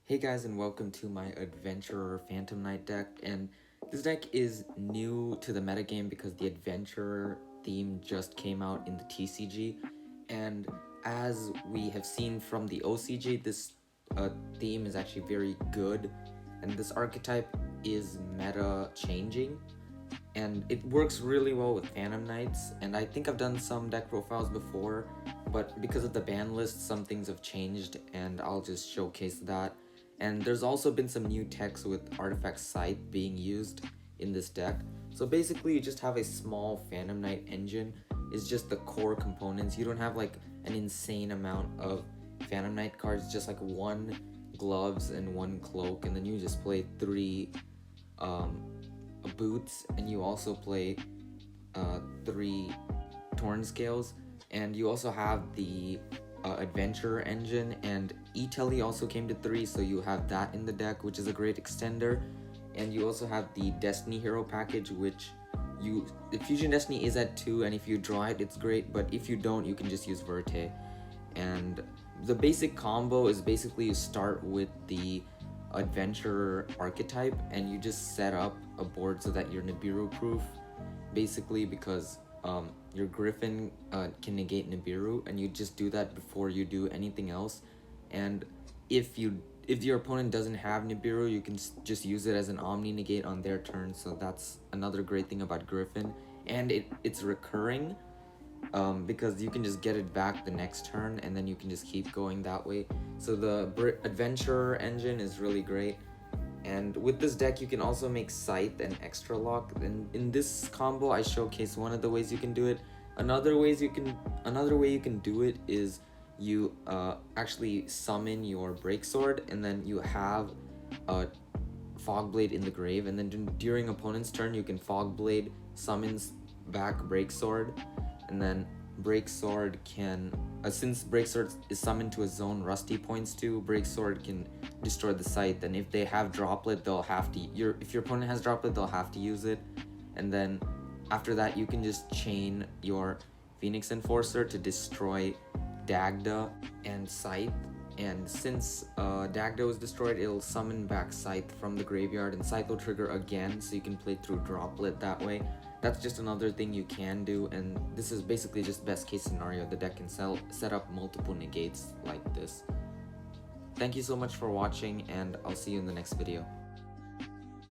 Hey guys, and welcome to my Adventurer Phantom Knight deck, and this deck is new to the metagame because the Adventurer theme just came out in the TCG, and as we have seen from the OCG, this theme is actually very good, and this archetype is meta changing, and it works really well with Phantom Knights, and I think I've done some deck profiles before, but because of the ban list, some things have changed, and I'll just showcase that. And there's also been some new techs with Artifact Scythe being used in this deck. So basically you just have a small Phantom Knight engine. It's just the core components. You don't have like an insane amount of Phantom Knight cards, just like one gloves and one cloak, and then you just play three boots, and you also play three Torn Scales, and you also have the Adventurer engine, and E-Telly also came to 3, so you have that in the deck, which is a great extender. And you also have the Destiny Hero package, which the Fusion Destiny is at 2, and if you draw it, it's great, but if you don't, you can just use Verte. And the basic combo is basically you start with the Adventurer archetype, and you just set up a board so that you're Nibiru proof, basically, because your Griffin can negate Nibiru, and you just do that before you do anything else. And if your opponent doesn't have Nibiru, you can just use it as an Omni negate on their turn, so that's another great thing about Griffin. And it's recurring, because you can just get it back the next turn, and then you can just keep going that way. So the Adventurer engine is really great. And with this deck, you can also make Scythe and Extra Lock. And in this combo, I showcase one of the ways you can do it. Another way you can do it is you actually summon your Breaksword, and then you have a Fogblade in the grave, and then during opponent's turn, you can Fogblade summons back Breaksword, and then Breaksword can, since Breaksword is summoned to a zone Rusty points to, Breaksword can destroy the Scythe, and if they have Droplet, they'll have to, if your opponent has Droplet, they'll have to use it. And then after that, you can just chain your Phoenix Enforcer to destroy Dagda and Scythe, and since Dagda was destroyed, it'll summon back Scythe from the graveyard, and Scythe will trigger again, so you can play through Droplet that way. That's just another thing you can do, and this is basically just best case scenario. The deck can set up multiple negates like this. Thank you so much for watching, and I'll see you in the next video.